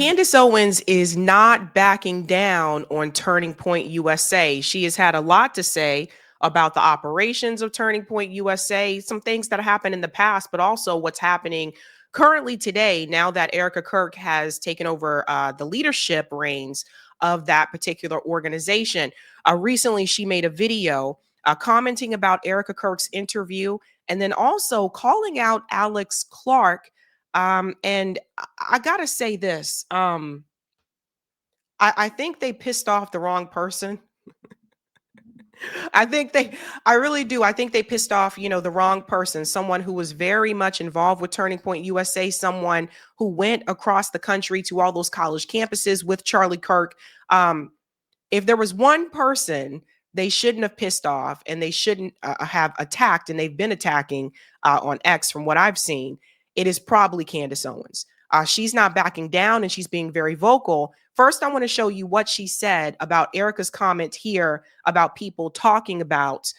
Candace Owens is not backing down on Turning Point USA. She has had a lot to say about the operations of Turning Point USA, some things that happened in the past, but also what's happening currently today now that Erica Kirk has taken over the leadership reins of that particular organization. Recently, she made a video commenting about Erica Kirk's interview and then also calling out Alex Clark. And I gotta say this. I think they pissed off the wrong person. I think I really do. I think they pissed off, the wrong person, someone who was very much involved with Turning Point USA, someone who went across the country to all those college campuses with Charlie Kirk. If there was one person they shouldn't have pissed off and they shouldn't have attacked, and they've been attacking on X from what I've seen, it is probably Candace Owens. She's not backing down and she's being very vocal. First, I want to show you what she said about Erica's comment here about people talking about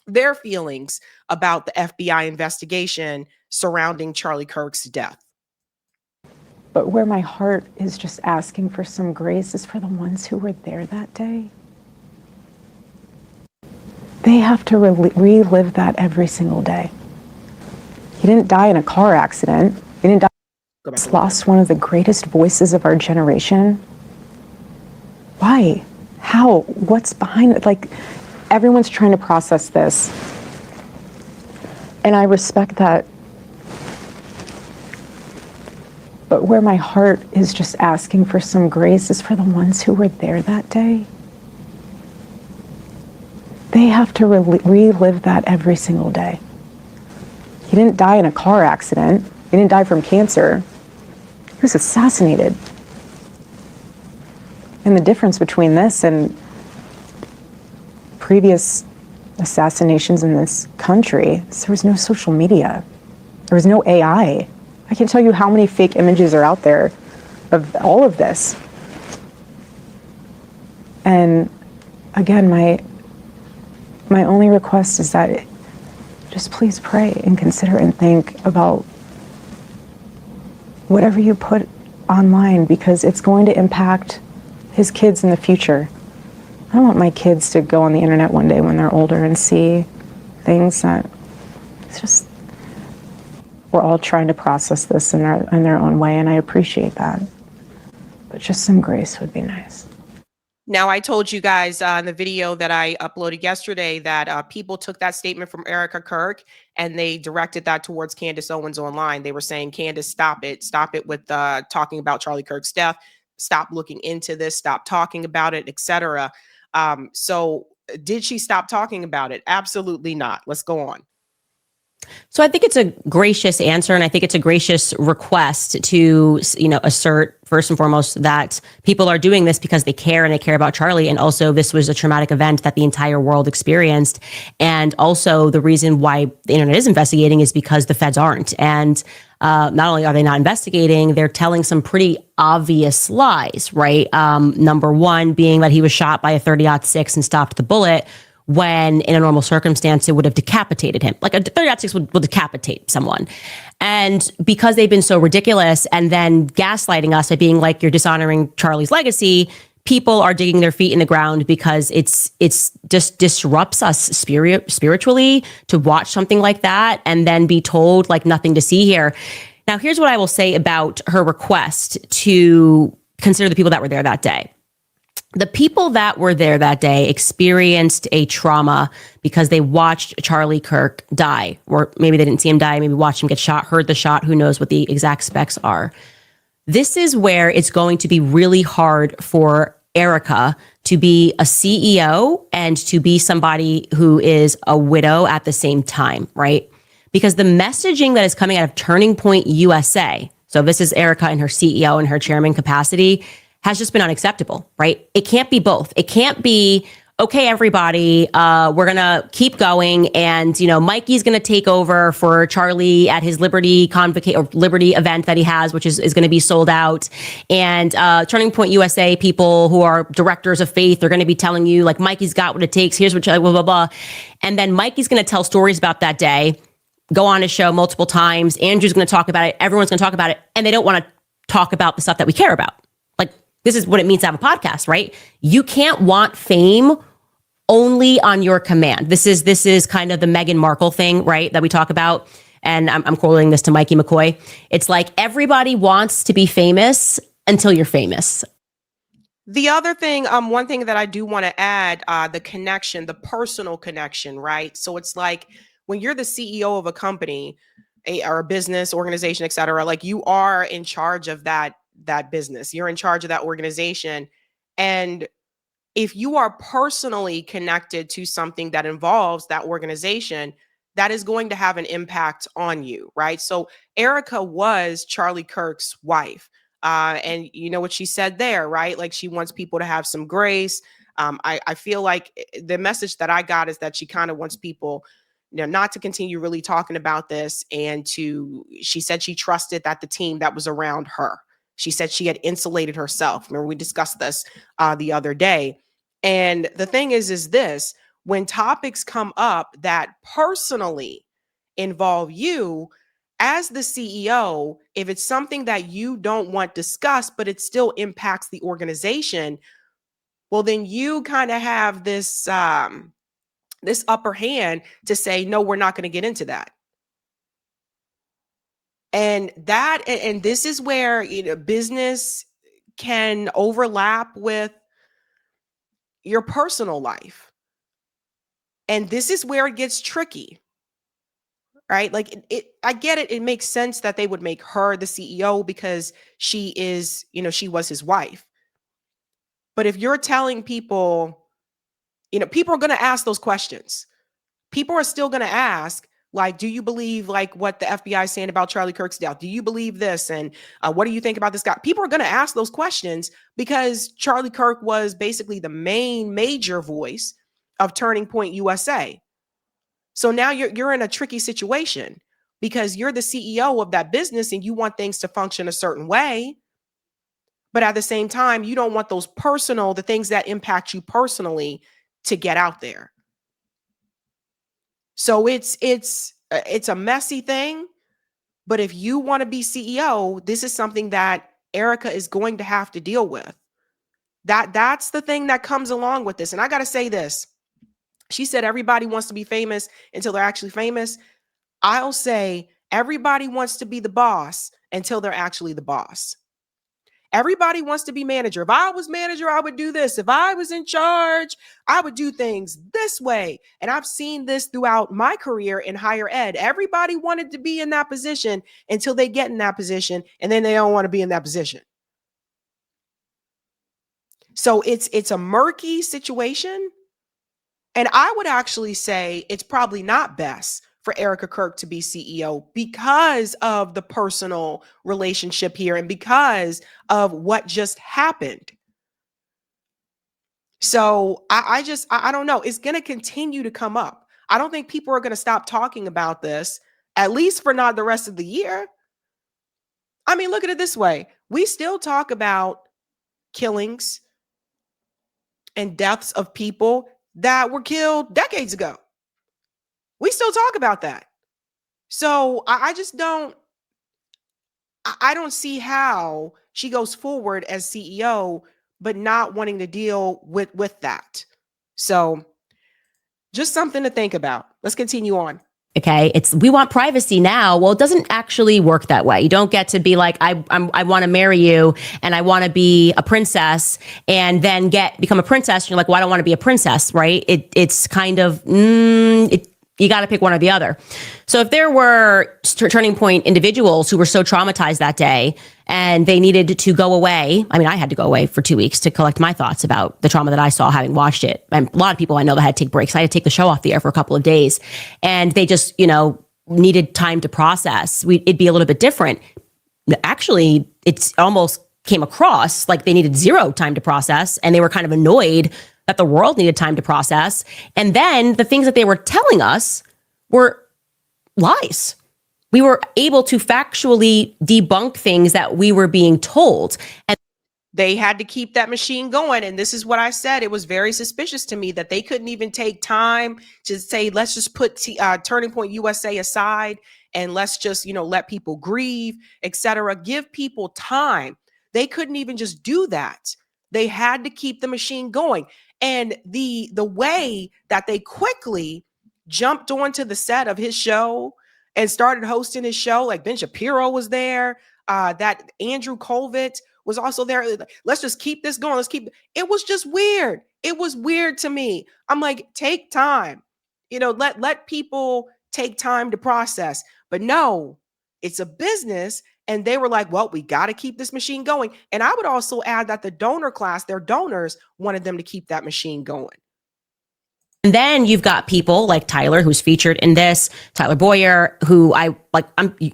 their feelings about the FBI investigation surrounding Charlie Kirk's death. But where my heart is just asking for some grace is for the ones who were there that day. They have to relive that every single day. He didn't die in a car accident. He didn't die. He's lost one of the greatest voices of our generation. Why? How? What's behind it? Like, everyone's trying to process this. And I respect that. But where my heart is just asking for some grace is for the ones who were there that day. They have to relive that every single day. He didn't die in a car accident. He didn't die from cancer. He was assassinated. And the difference between this and previous assassinations in this country is there was no social media. There was no AI. I can't tell you how many fake images are out there of all of this. And again, my only request is that just please pray and consider and think about whatever you put online, because it's going to impact his kids in the future. I don't want my kids to go on the internet one day when they're older and see things that it's just, we're all trying to process this in their own way, and I appreciate that. But just some grace would be nice. Now, I told you guys in the video that I uploaded yesterday that people took that statement from Erica Kirk and they directed that towards Candace Owens online. They were saying, Candace, stop it with talking about Charlie Kirk's death. Stop looking into this. Stop talking about it, etc. So did she stop talking about it? Absolutely not. Let's go on. So I think it's a gracious answer, and I think it's a gracious request to, assert first and foremost that people are doing this because they care and they care about Charlie. And also this was a traumatic event that the entire world experienced. And also the reason why the internet is investigating is because the feds aren't. And not only are they not investigating, they're telling some pretty obvious lies, right? Number one being that he was shot by a 30-06 and stopped the bullet, when in a normal circumstance, it would have decapitated him. Like a 30-06 will decapitate someone. And because they've been so ridiculous and then gaslighting us by being like, you're dishonoring Charlie's legacy, people are digging their feet in the ground because it's just disrupts us spiritually to watch something like that and then be told like nothing to see here. Now, here's what I will say about her request to consider the people that were there that day. The people that were there that day experienced a trauma because they watched Charlie Kirk die, or maybe they didn't see him die, maybe watched him get shot, heard the shot, who knows what the exact specs are. This is where it's going to be really hard for Erica to be a CEO and to be somebody who is a widow at the same time, right? Because the messaging that is coming out of Turning Point USA, so this is Erica in her CEO and her chairman capacity, has just been unacceptable, right? It can't be both. It can't be, okay, everybody, we're going to keep going. And, Mikey's going to take over for Charlie at his Liberty event that he has, which is going to be sold out. And Turning Point USA people who are directors of faith are going to be telling you, like, Mikey's got what it takes. Here's what, blah, blah, blah. And then Mikey's going to tell stories about that day, go on his show multiple times. Andrew's going to talk about it. Everyone's going to talk about it. And they don't want to talk about the stuff that we care about. Like, this is what it means to have a podcast, right? You can't want fame only on your command. This is kind of the Meghan Markle thing, right? That we talk about. And I'm quoting this to Mikey McCoy. It's like everybody wants to be famous until you're famous. The other thing, one thing that I do want to add, the connection, the personal connection, right? So it's like when you're the CEO of a company or a business organization, et cetera, like you are in charge of that business. You're in charge of that organization. And if you are personally connected to something that involves that organization, that is going to have an impact on you, right? So Erica was Charlie Kirk's wife. And you know what she said there, right? Like she wants people to have some grace. I feel like the message that I got is that she kind of wants people, not to continue really talking about this, and she said she trusted that the team that was around her. She said she had insulated herself. Remember, we discussed this the other day. And the thing is this, when topics come up that personally involve you as the CEO, if it's something that you don't want discussed, but it still impacts the organization, well, then you kind of have this this upper hand to say, no, we're not going to get into that. And this is where business can overlap with your personal life. And this is where it gets tricky, right? Like I get it. It makes sense that they would make her the CEO because she is, she was his wife. But if you're telling people, people are going to ask those questions. People are still going to ask, like, do you believe like what the FBI is saying about Charlie Kirk's death? Do you believe this? And what do you think about this guy? People are going to ask those questions because Charlie Kirk was basically the major voice of Turning Point USA. So now you're in a tricky situation because you're the CEO of that business and you want things to function a certain way. But at the same time, you don't want the things that impact you personally to get out there. So it's a messy thing, but if you want to be CEO, this is something that Erica is going to have to deal with. That's the thing that comes along with this. And I got to say this. She said everybody wants to be famous until they're actually famous. I'll say everybody wants to be the boss until they're actually the boss. Everybody wants to be manager. If I was manager, I would do this. If I was in charge, I would do things this way. And I've seen this throughout my career in higher ed. Everybody wanted to be in that position until they get in that position, and then they don't want to be in that position. So it's a murky situation. And I would actually say it's probably not best for Erica Kirk to be CEO because of the personal relationship here and because of what just happened. So I don't know. It's going to continue to come up. I don't think people are going to stop talking about this, at least for not the rest of the year. I mean, look at it this way. We still talk about killings and deaths of people that were killed decades ago. We still talk about that. So I don't see how she goes forward as CEO, but not wanting to deal with that. So just something to think about. Let's continue on. Okay, we want privacy now. Well, it doesn't actually work that way. You don't get to be like, I want to marry you and I want to be a princess, and then become a princess. And you're like, well, I don't want to be a princess, right? It's kind of you got to pick one or the other. So if there were Turning Point individuals who were so traumatized that day and they needed to go away, I mean, I had to go away for 2 weeks to collect my thoughts about the trauma that I saw having watched it. And a lot of people I know that had to take breaks. I had to take the show off the air for a couple of days, and they just, needed time to process. It'd be a little bit different. Actually, it's almost came across like they needed zero time to process, and they were kind of annoyed that the world needed time to process. And then the things that they were telling us were lies. We were able to factually debunk things that we were being told. And they had to keep that machine going. And this is what I said. It was very suspicious to me that they couldn't even take time to say, let's just put Turning Point USA aside and let's just, let people grieve, etc. Give people time. They couldn't even just do that. They had to keep the machine going. And the way that they quickly jumped onto the set of his show and started hosting his show, like Ben Shapiro was there, that Andrew Colvett was also there. Let's just keep this going. It was just weird. It was weird to me. I'm like, take time, let people take time to process. But no, it's a business. And they were like, well, we got to keep this machine going. And I would also add that the donor class, their donors wanted them to keep that machine going. And then you've got people like Tyler, who's featured in this, Tyler Boyer, who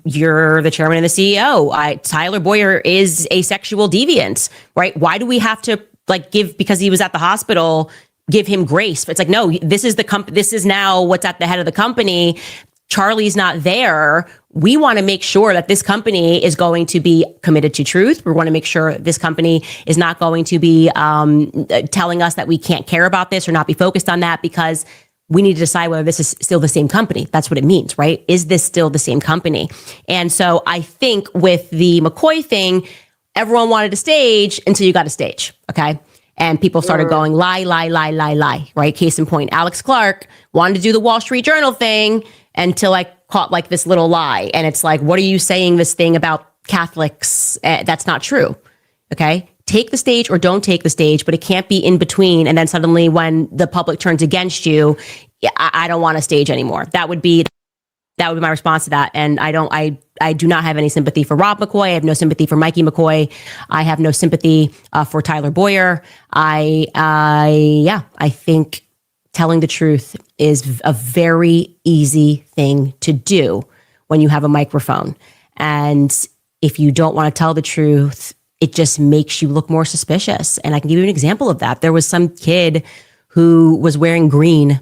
you're the chairman and the CEO. Tyler Boyer is a sexual deviant, right? Why do we have to because he was at the hospital, give him grace? It's like, no, this is this is now what's at the head of the company. Charlie's not there. We want to make sure that this company is going to be committed to truth. We want to make sure this company is not going to be telling us that we can't care about this or not be focused on that, because we need to decide whether this is still the same company. That's what it means, right? Is this still the same company? And so I think with the McCoy thing, everyone wanted a stage until you got a stage, okay? And people started going lie, right? Case in point, Alex Clark wanted to do the Wall Street Journal thing until I caught this little lie. And it's like, what are you saying this thing about Catholics? That's not true. Okay. Take the stage or don't take the stage, but it can't be in between. And then suddenly when the public turns against you, I don't want a stage anymore. That would be my response to that. And I do not have any sympathy for Rob McCoy. I have no sympathy for Mikey McCoy. I have no sympathy for Tyler Boyer. I think telling the truth is a very easy thing to do when you have a microphone. And if you don't want to tell the truth, it just makes you look more suspicious. And I can give you an example of that. There was some kid who was wearing green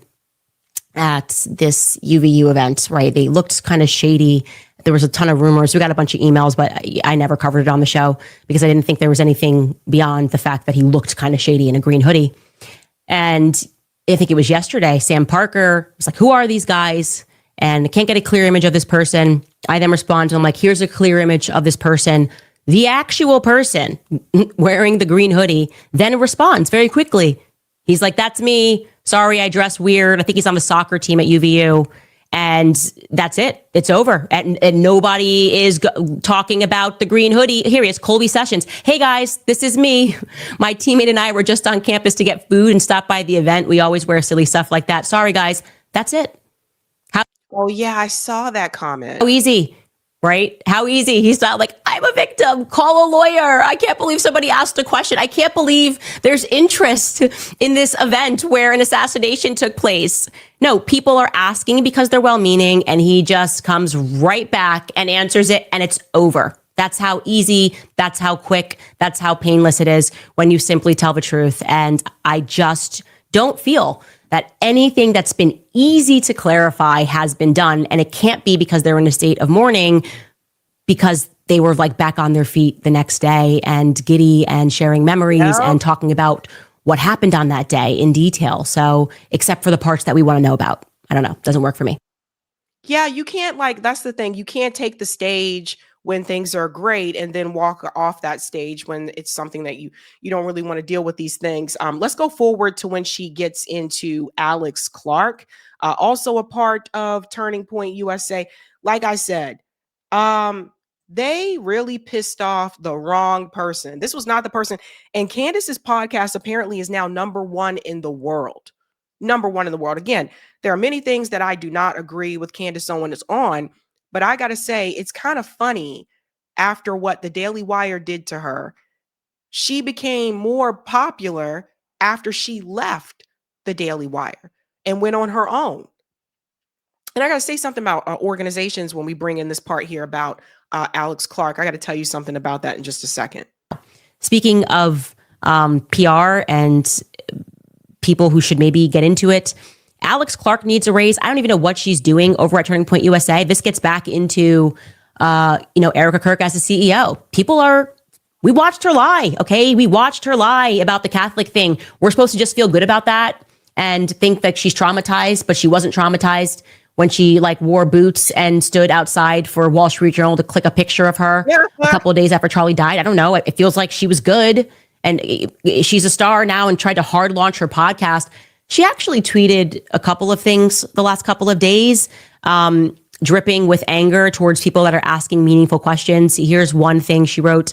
at this UVU event, right? They looked kind of shady. There was a ton of rumors. We got a bunch of emails, but I never covered it on the show because I didn't think there was anything beyond the fact that he looked kind of shady in a green hoodie. And I think it was yesterday, Sam Parker was like, who are these guys? And I can't get a clear image of this person. I then respond to him like, here's a clear image of this person. The actual person wearing the green hoodie then responds very quickly. He's like, that's me. Sorry, I dress weird. I think he's on the soccer team at UVU. And that's it. It's over. And nobody is talking about the green hoodie. Here he is, Colby Sessions. Hey guys, this is me. My teammate and I were just on campus to get food and stop by the event. We always wear silly stuff like that. Sorry guys. That's it. Oh yeah, I saw that comment. How easy, right? How easy. He's not like, I'm a victim. Call a lawyer. I can't believe somebody asked a question. I can't believe there's interest in this event where an assassination took place. No, people are asking because they're well-meaning, and he just comes right back and answers it, and it's over. That's how easy, that's how quick, that's how painless it is when you simply tell the truth. And I just don't feel that anything that's been easy to clarify has been done. And it can't be because they're in a state of mourning, because they were back on their feet the next day and giddy and sharing memories and talking about what happened on that day in detail. So except for the parts that we want to know about, I don't know, doesn't work for me. Yeah, you can't that's the thing. You can't take the stage when things are great and then walk off that stage when it's something that you don't really want to deal with these things. Let's go forward to when she gets into Alex Clark, also a part of Turning Point USA. Like I said, they really pissed off the wrong person. This was not the person. And Candace's podcast apparently is now number one in the world. Number one in the world. Again, there are many things that I do not agree with Candace Owens on, but I got to say, it's kind of funny after what the Daily Wire did to her. She became more popular after she left the Daily Wire and went on her own. And I got to say something about organizations when we bring in this part here about Alex Clark. I got to tell you something about that in just a second. Speaking of PR and people who should maybe get into it, Alex Clark needs a raise. I don't even know what she's doing over at Turning Point USA. This gets back into, Erica Kirk as the CEO. We watched her lie, okay? We watched her lie about the Catholic thing. We're supposed to just feel good about that and think that she's traumatized, but she wasn't traumatized. when she like wore boots and stood outside for Wall Street Journal to click a picture of her a couple of days after Charlie died. I don't know. It feels like she was good and she's a star now and tried to hard launch her podcast. She actually tweeted a couple of things the last couple of days, dripping with anger towards people that are asking meaningful questions. Here's one thing she wrote.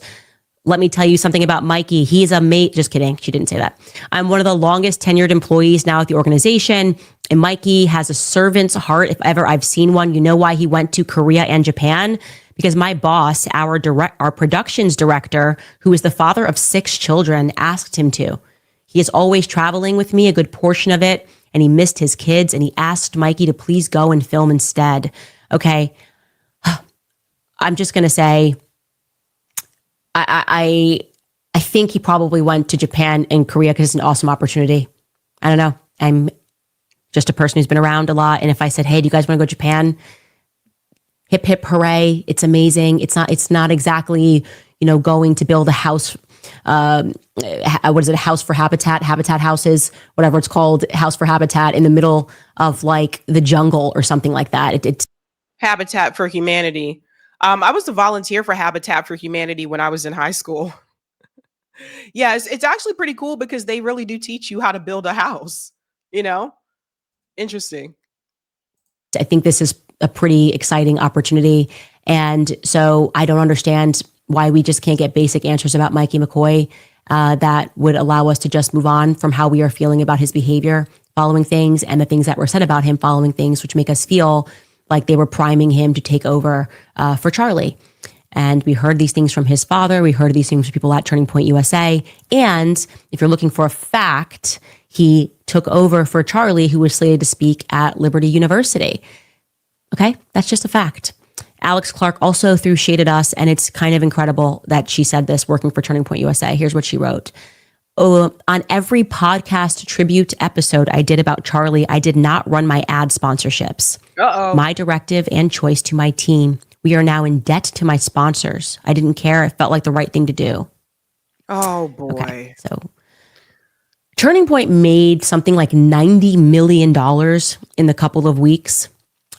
Let me tell you something about Mikey. He's a mate. Just kidding. She didn't say that. I'm one of the longest tenured employees now at the organization. And Mikey has a servant's heart. If ever I've seen one, you know why he went to Korea and Japan? Because my boss, our productions director, who is the father of 6 children, asked him to. He is always traveling with me a good portion of it. And he missed his kids. And he asked Mikey to please go and film instead. Okay. I'm just going to say, I think he probably went to Japan and Korea because it's an awesome opportunity. I don't know. I'm just a person who's been around a lot. And if I said, hey, do you guys want to go to Japan? Hip, hip, hooray. It's amazing. It's not exactly, going to build a house. What is it? A house for habitat houses, whatever it's called, house for habitat in the middle of like the jungle or something like that. It's Habitat for Humanity. I was a volunteer for Habitat for Humanity when I was in high school. Yeah, it's actually pretty cool because they really do teach you how to build a house, Interesting. I think this is a pretty exciting opportunity. And so I don't understand why we just can't get basic answers about Mikey McCoy that would allow us to just move on from how we are feeling about his behavior following things and the things that were said about him following things, which make us feel like they were priming him to take over for Charlie. And we heard these things from his father. We heard these things from people at Turning Point USA. And if you're looking for a fact, he took over for Charlie, who was slated to speak at Liberty University. Okay, that's just a fact. Alex Clark also threw shade at us, and it's kind of incredible that she said this working for Turning Point USA. Here's what she wrote. Oh, on every podcast tribute episode I did about Charlie, I did not run my ad sponsorships. My directive and choice to my team. We are now in debt to my sponsors. I didn't care. It felt like the right thing to do. Oh, boy. Okay, so Turning Point made something like $90 million in the couple of weeks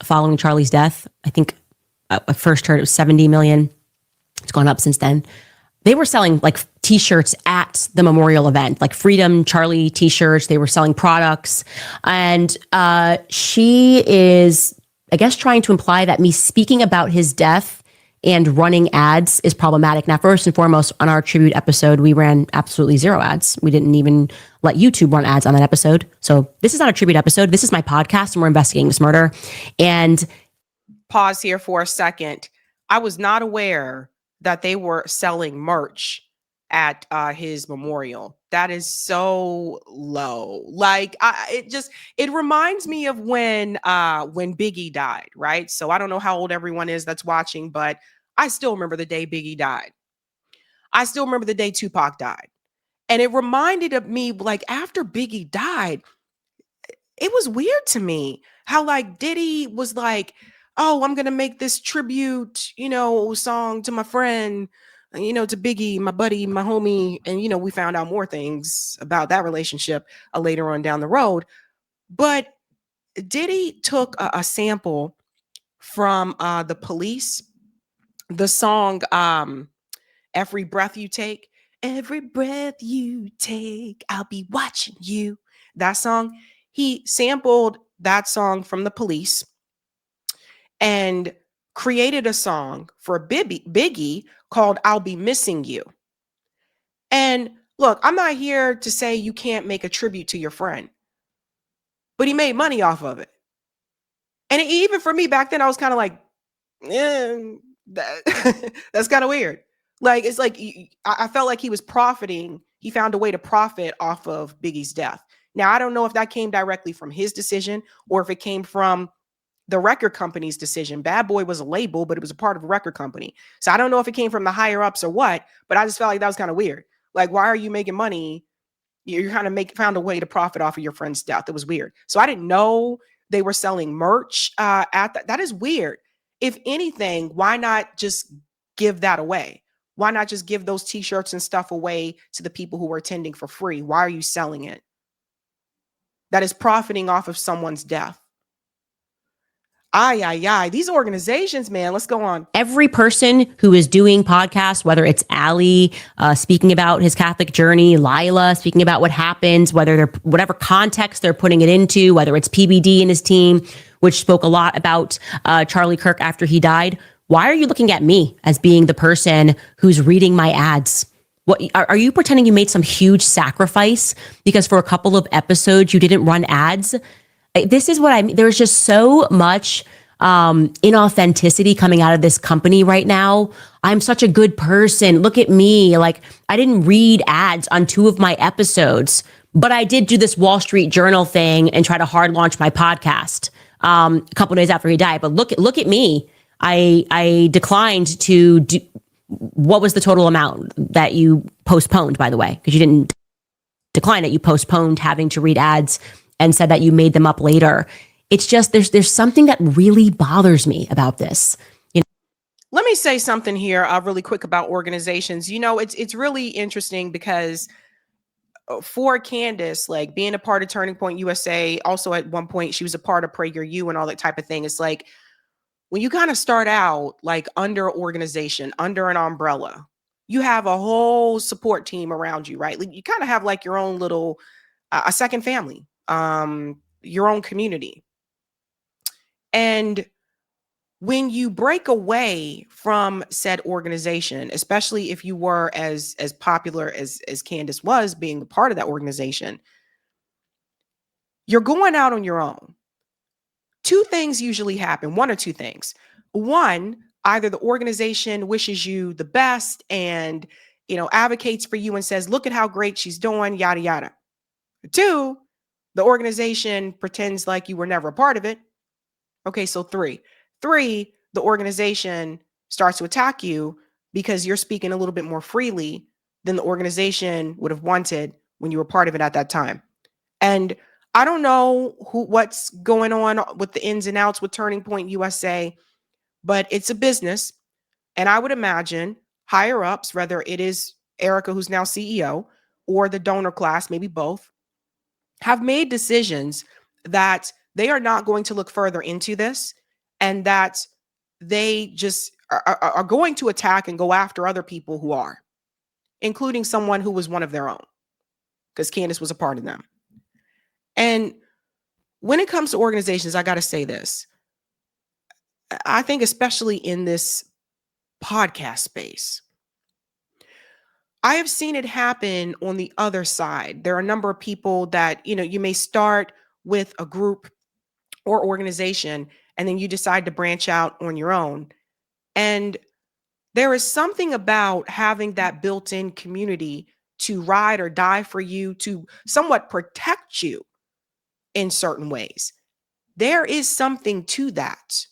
following Charlie's death. I think I first heard it was 70 million. It's gone up since then. They were selling like t-shirts at the memorial event, like Freedom Charlie t-shirts. They were selling products. And she is, I guess, trying to imply that me speaking about his death and running ads is problematic. Now, first and foremost, on our tribute episode, we ran absolutely 0 ads. We didn't even let YouTube run ads on that episode. So this is not a tribute episode. This is my podcast, and we're investigating this murder. And pause here for a second. I was not aware that they were selling merch at his memorial. That is so low. Like it reminds me of when Biggie died, right? So I don't know how old everyone is that's watching, but I still remember the day Biggie died. I still remember the day Tupac died. And it reminded of me, like, after Biggie died, it was weird to me how like Diddy was like, oh, I'm going to make this tribute, song to my friend, to Biggie, my buddy, my homie. And, we found out more things about that relationship later on down the road. But Diddy took a sample from the Police, the song, Every Breath You Take. Every breath you take, I'll be watching you. That song, he sampled that song from the Police and created a song for Biggie called I'll Be Missing You. And look, I'm not here to say you can't make a tribute to your friend, but he made money off of it. And even for me back then, I was kind of like, that's kind of weird. Like, it's like, I felt like he was profiting. He found a way to profit off of Biggie's death. Now, I don't know if that came directly from his decision or if it came from the record company's decision. Bad Boy was a label, but it was a part of a record company. So I don't know if it came from the higher ups or what, but I just felt like that was kind of weird. Like, why are you making money? You're kind of found a way to profit off of your friend's death. It was weird. So I didn't know they were selling merch at that. That is weird. If anything, why not just give that away? Why not just give those t-shirts and stuff away to the people who are attending for free? Why are you selling it? That is profiting off of someone's death. These organizations, man. Let's go on. Every person who is doing podcasts, whether it's Ali speaking about his Catholic journey, Lila speaking about what happens, whether they're whatever context they're putting it into, whether it's PBD and his team, which spoke a lot about Charlie Kirk after he died. Why are you looking at me as being the person who's reading my ads? What are you pretending you made some huge sacrifice because for a couple of episodes you didn't run ads? This is what I mean. There's just so much inauthenticity coming out of this company right now. I'm such a good person. Look at me. Like, I didn't read ads on 2 of my episodes, but I did do this Wall Street Journal thing and try to hard launch my podcast a couple of days after he died. But look at me. I declined to do. What was the total amount that you postponed, by the way? Because you didn't decline it. You postponed having to read ads and said that you made them up later. It's just there's something that really bothers me about this. Let me say something here really quick about organizations. It's really interesting because for Candace, like being a part of Turning Point USA, also at one point she was a part of PragerU and all that type of thing. It's like when you kind of start out like under an organization, under an umbrella, you have a whole support team around you, right? Like you kind of have like your own little a second family, your own community. And when you break away from said organization, especially if you were as popular as Candace was being a part of that organization, you're going out on your own. 2 things usually happen, 1 or 2 things. 1, either the organization wishes you the best and, advocates for you and says, look at how great she's doing, yada, yada. 2, the organization pretends like you were never a part of it. Okay, so 3, the organization starts to attack you because you're speaking a little bit more freely than the organization would have wanted when you were part of it at that time. And I don't know what's going on with the ins and outs with Turning Point USA, but it's a business. And I would imagine higher ups, whether it is Erica, who's now CEO, or the donor class, maybe both, have made decisions that they are not going to look further into this and that they just are going to attack and go after other people who are, including someone who was one of their own, because Candace was a part of them. And when it comes to organizations, I got to say this. I think especially in this podcast space, I have seen it happen on the other side. There are a number of people that, you may start with a group or organization, and then you decide to branch out on your own. And there is something about having that built-in community to ride or die for you, to somewhat protect you in certain ways. There is something to that.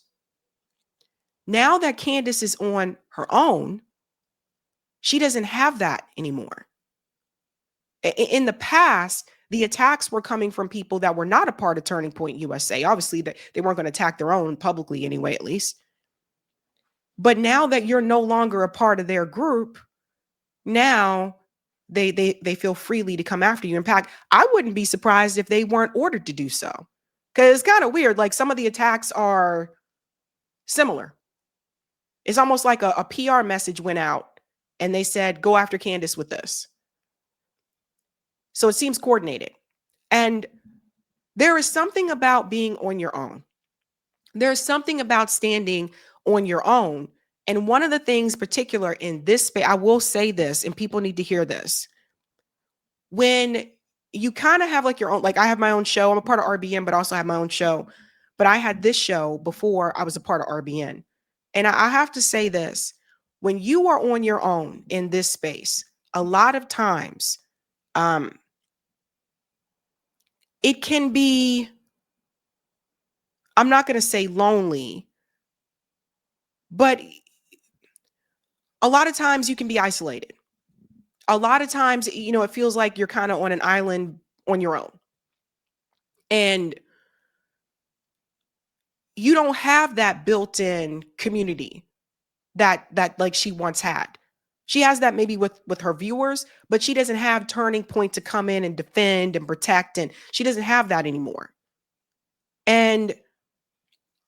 Now that Candace is on her own, she doesn't have that anymore. In the past, the attacks were coming from people that were not a part of Turning Point USA. Obviously, they weren't going to attack their own publicly anyway, at least. But now that you're no longer a part of their group, now they feel freely to come after you. In fact, I wouldn't be surprised if they weren't ordered to do so, because it's kind of weird. Like some of the attacks are similar. It's almost like a PR message went out and they said, go after Candace with this. So it seems coordinated. And there is something about being on your own. There's something about standing on your own. And one of the things particular in this space, I will say this, and people need to hear this. When you kind of have like your own, like I have my own show, I'm a part of RBN, but also have my own show. But I had this show before I was a part of RBN. And I have to say this, when you are on your own in this space, a lot of times, it can be, I'm not going to say lonely, but a lot of times you can be isolated. A lot of times, it feels like you're kind of on an island on your own. And you don't have that built-in community that like she once had. She has that maybe with her viewers, but she doesn't have Turning Point to come in and defend and protect, and she doesn't have that anymore. And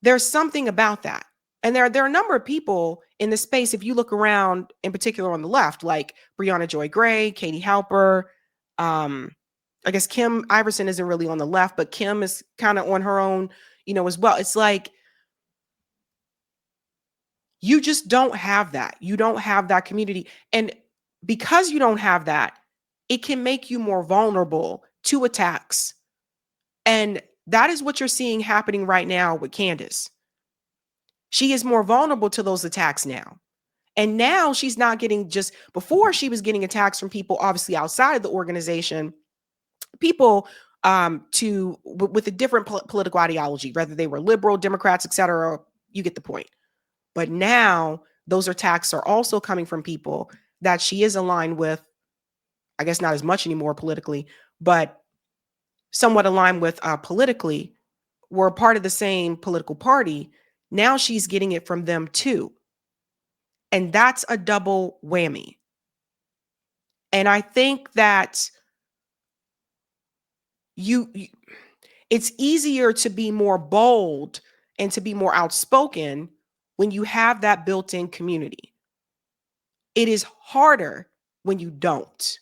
there's something about that. And there are a number of people in the space, if you look around, in particular on the left, like Brianna Joy Gray, Katie Halper, I guess Kim Iverson isn't really on the left, but Kim is kind of on her own, as well. It's like, you just don't have that. You don't have that community. And because you don't have that, it can make you more vulnerable to attacks. And that is what you're seeing happening right now with Candace. She is more vulnerable to those attacks now. And now she's not getting before she was getting attacks from people, obviously outside of the organization, people with a different political ideology, whether they were liberal, Democrats, etc. You get the point. But now those attacks are also coming from people that she is aligned with, I guess not as much anymore politically, but somewhat aligned with politically, were part of the same political party. Now she's getting it from them too. And that's a double whammy. And I think that it's easier to be more bold and to be more outspoken when you have that built-in community. It is harder when you don't,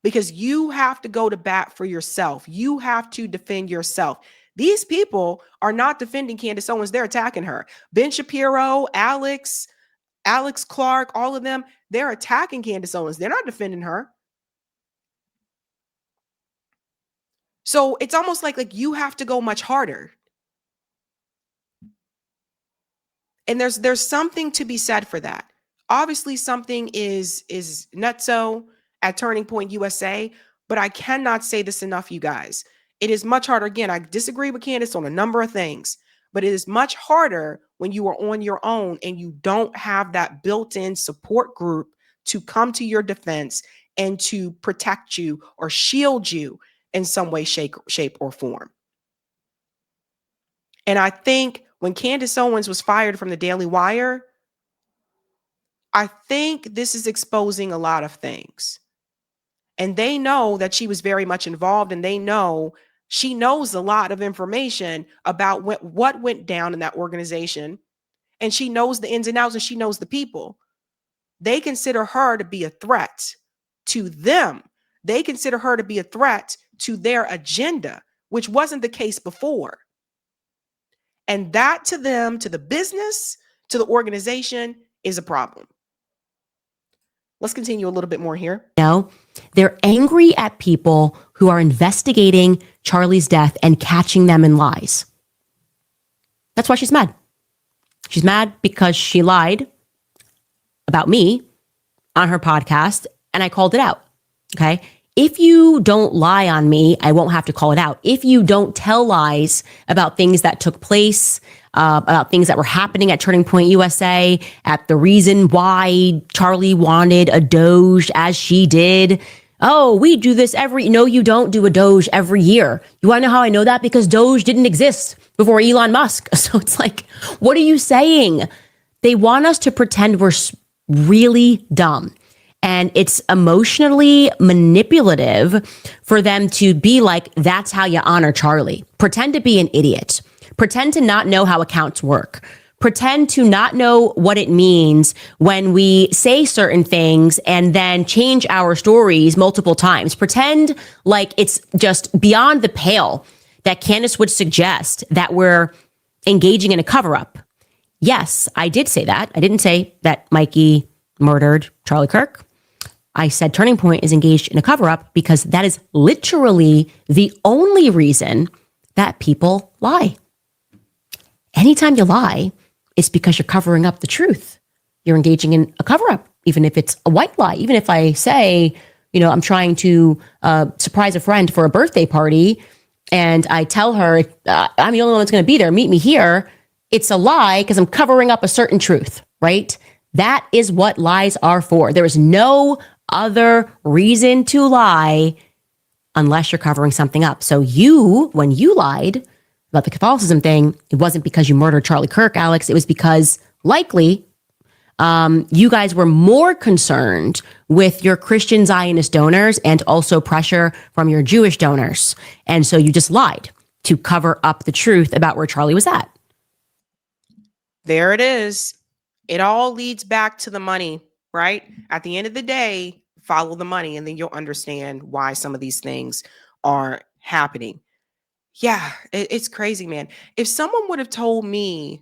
because you have to go to bat for yourself. You have to defend yourself. These people are not defending Candace Owens. They're attacking her. Ben Shapiro, Alex Clark, all of them, they're attacking Candace Owens. They're not defending her. So it's almost like you have to go much harder. And there's something to be said for that. Obviously, something is nutso at Turning Point USA, but I cannot say this enough, you guys. It is much harder. Again, I disagree with Candace on a number of things, but it is much harder when you are on your own and you don't have that built-in support group to come to your defense and to protect you or shield you in some way, shape, or form. And I think when Candace Owens was fired from the Daily Wire, I think this is exposing a lot of things. And they know that she was very much involved, and they know she knows a lot of information about what went down in that organization. And she knows the ins and outs, and she knows the people. They consider her to be a threat to them. They consider her to be a threat to their agenda, which wasn't the case before. And that to them, to the business, to the organization, is a problem. Let's continue a little bit more here. No, they're angry at people who are investigating Charlie's death and catching them in lies. That's why she's mad. She's mad because she lied about me on her podcast, and I called it out. Okay. If you don't lie on me, I won't have to call it out. If you don't tell lies about things that took place, about things that were happening at Turning Point USA, at the reason why Charlie wanted a Doge as she did. Oh, we do this no, you don't do a Doge every year. You want to know how I know that? Because Doge didn't exist before Elon Musk. So it's like, what are you saying? They want us to pretend we're really dumb. And it's emotionally manipulative for them to be like, that's how you honor Charlie. Pretend to be an idiot. Pretend to not know how accounts work. Pretend to not know what it means when we say certain things and then change our stories multiple times. Pretend like it's just beyond the pale that Candace would suggest that we're engaging in a cover-up. Yes, I did say that. I didn't say that Mikey murdered Charlie Kirk. I said Turning Point is engaged in a cover-up because that is literally the only reason that people lie. Anytime you lie, it's because you're covering up the truth. You're engaging in a cover-up, even if it's a white lie. Even if I say, I'm trying to surprise a friend for a birthday party, and I tell her, I'm the only one that's going to be there, meet me here. It's a lie because I'm covering up a certain truth, right? That is what lies are for. There is no other reason to lie unless you're covering something up. So when you lied about the Catholicism thing, it wasn't because you murdered Charlie Kirk, Alex. It was because likely you guys were more concerned with your Christian Zionist donors and also pressure from your Jewish donors. And so you just lied to cover up the truth about where Charlie was at. There it is. It all leads back to the money, right? At the end of the day, follow the money, and then you'll understand why some of these things are happening. Yeah, it's crazy, man. If someone would have told me,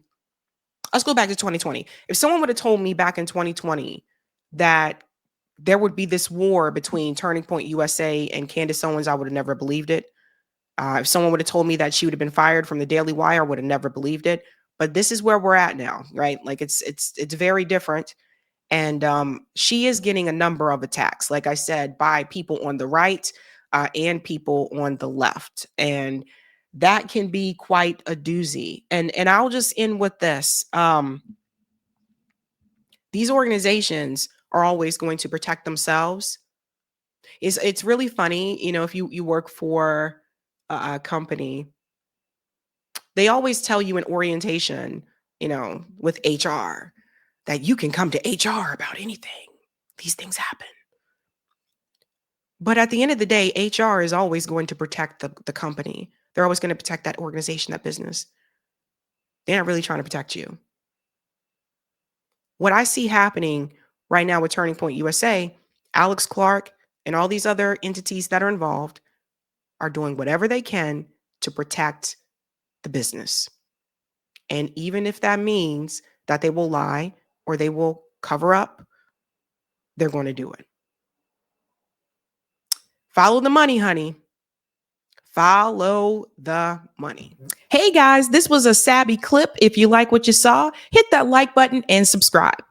let's go back to 2020. If someone would have told me back in 2020 that there would be this war between Turning Point USA and Candace Owens, I would have never believed it. If someone would have told me that she would have been fired from the Daily Wire, I would have never believed it. But this is where we're at now, right? Like it's very different. And she is getting a number of attacks, like I said, by people on the right and people on the left. And that can be quite a doozy. And I'll just end with this. These organizations are always going to protect themselves. It's really funny, you know, if you work for a company, they always tell you in orientation, you know, with HR, that you can come to HR about anything. These things happen. But at the end of the day, HR is always going to protect the company. They're always going to protect that organization, that business. They're not really trying to protect you. What I see happening right now with Turning Point USA, Alex Clark and all these other entities that are involved are doing whatever they can to protect the business. And even if that means that they will lie or they will cover up, they're going to do it. Follow the money, honey. Follow the money. Hey guys, this was a Sabby clip. If you like what you saw, hit that like button and subscribe.